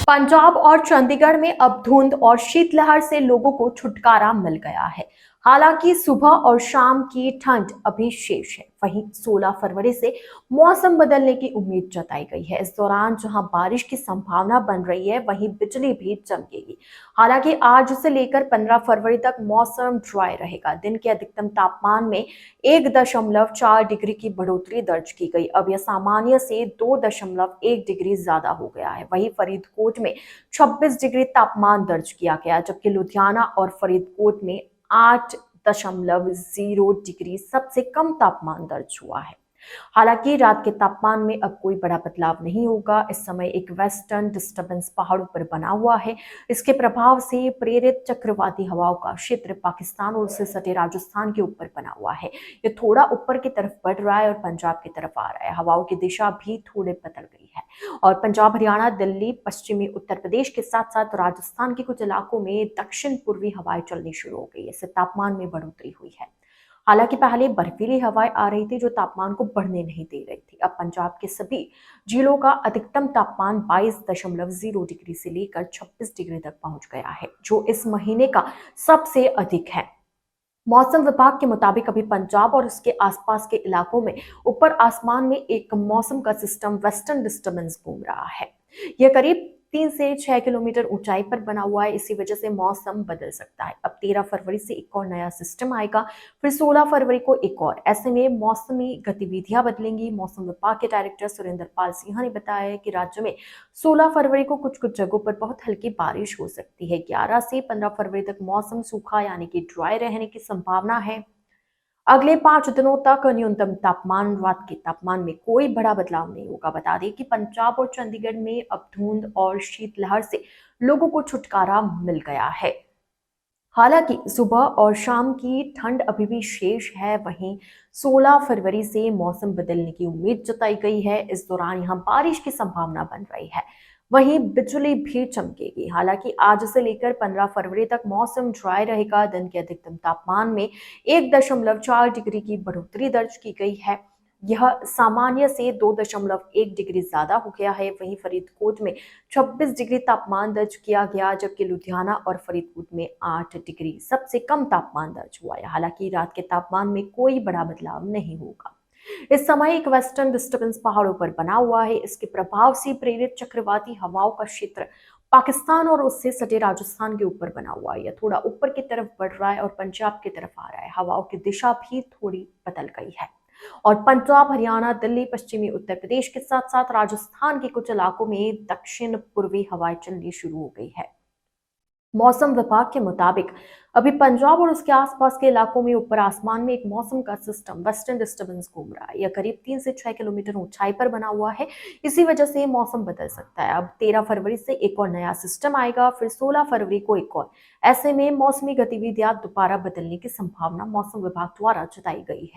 पंजाब और चंडीगढ़ में अब धुंध और शीतलहर से लोगों को छुटकारा मिल गया है। हालांकि सुबह और शाम की ठंड अभी शेष है। वहीं 16 फरवरी से मौसम बदलने की उम्मीद जताई गई है। इस दौरान जहां बारिश की संभावना बन रही है, वहीं बिजली भी चमकेगी। हालांकि आज से लेकर 15 फरवरी तक मौसम ड्राई रहेगा। दिन के अधिकतम तापमान में 1.4 डिग्री की बढ़ोतरी दर्ज की गई। अब यह सामान्य से 2.1 डिग्री ज्यादा हो गया है। वहीं फरीदकोट में 26 डिग्री तापमान दर्ज किया गया, जबकि लुधियाना और फरीदकोट में 8.0 डिग्री सबसे कम तापमान दर्ज हुआ है। हालांकि रात के तापमान में अब कोई बड़ा बदलाव नहीं होगा। इस समय एक वेस्टर्न डिस्टर्बेंस पहाड़ों पर बना हुआ है। इसके प्रभाव से प्रेरित चक्रवाती हवाओं का क्षेत्र पाकिस्तान और उससे सटे राजस्थान के ऊपर बना हुआ है। ये थोड़ा ऊपर की तरफ बढ़ रहा है और पंजाब की तरफ आ रहा है। हवाओं की दिशा भी थोड़े बदल गई है और पंजाब, हरियाणा, दिल्ली, पश्चिमी उत्तर प्रदेश के साथ साथ राजस्थान के कुछ इलाकों में दक्षिण पूर्वी हवाएं चलनी शुरू हो गई है। इससे तापमान में बढ़ोतरी हुई है। हालांकि पहले बर्फीली हवाएं आ रही थी जो तापमान को बढ़ने नहीं दे रही थी। अब पंजाब के सभी जिलों का अधिकतम तापमान 22.0 डिग्री से लेकर 26 डिग्री तक पहुंच गया है, जो इस महीने का सबसे अधिक है। मौसम विभाग के मुताबिक अभी पंजाब और उसके आसपास के इलाकों में ऊपर आसमान में एक मौसम का सिस्टम वेस्टर्न डिस्टर्बेंस घूम रहा है। यह करीब 3 से 6 किलोमीटर ऊंचाई पर बना हुआ है। इसी वजह से मौसम बदल सकता है। अब 13 फरवरी से एक और नया सिस्टम आएगा, फिर 16 फरवरी को एक और। ऐसे में मौसमी गतिविधियां बदलेंगी। मौसम विभाग के डायरेक्टर सुरेंद्र पाल सिन्हा ने बताया है कि राज्य में 16 फरवरी को कुछ कुछ जगहों पर बहुत हल्की बारिश हो सकती है। 11 से 15 फरवरी तक मौसम सूखा यानी कि ड्राई रहने की संभावना है। अगले 5 दिनों तक न्यूनतम तापमान, रात के तापमान में कोई बड़ा बदलाव नहीं होगा। बता दें कि पंजाब और चंडीगढ़ में अब धुंध और शीतलहर से लोगों को छुटकारा मिल गया है। हालांकि सुबह और शाम की ठंड अभी भी शेष है। वहीं 16 फरवरी से मौसम बदलने की उम्मीद जताई गई है। इस दौरान यहां बारिश की संभावना बन रही है। वहीं बिजली भी चमकेगी। हालांकि आज से लेकर 15 फरवरी तक मौसम ड्राई रहेगा। दिन के अधिकतम तापमान में 1.4 डिग्री की बढ़ोतरी दर्ज की गई है। यह सामान्य से 2.1 डिग्री ज्यादा हो गया है। वहीं फरीदकोट में 26 डिग्री तापमान दर्ज किया गया, जबकि लुधियाना और फरीदकोट में 8 डिग्री सबसे कम तापमान दर्ज हुआ है। हालांकि रात के तापमान में कोई बड़ा बदलाव नहीं होगा। इस समय एक वेस्टर्न डिस्टर्बेंस पहाड़ों पर बना हुआ है। इसके प्रभाव से प्रेरित चक्रवाती हवाओं का क्षेत्र पाकिस्तान और उससे सटे राजस्थान के ऊपर बना हुआ है। यह थोड़ा ऊपर की तरफ बढ़ रहा है और पंजाब की तरफ आ रहा है। हवाओं की दिशा भी थोड़ी बदल गई है और पंजाब, हरियाणा, दिल्ली, पश्चिमी उत्तर प्रदेश के साथ साथ राजस्थान के कुछ इलाकों में दक्षिण पूर्वी हवाएं चलनी शुरू हो गई है। मौसम विभाग के मुताबिक अभी पंजाब और उसके आसपास के इलाकों में ऊपर आसमान में एक मौसम का सिस्टम वेस्टर्न डिस्टर्बेंस घूम रहा है। यह करीब 3 से 6 किलोमीटर ऊंचाई पर बना हुआ है। इसी वजह से मौसम बदल सकता है। अब 13 फरवरी से एक और नया सिस्टम आएगा, फिर 16 फरवरी को एक और। ऐसे में मौसमी गतिविधियां दोबारा बदलने की संभावना मौसम विभाग द्वारा जताई गई है।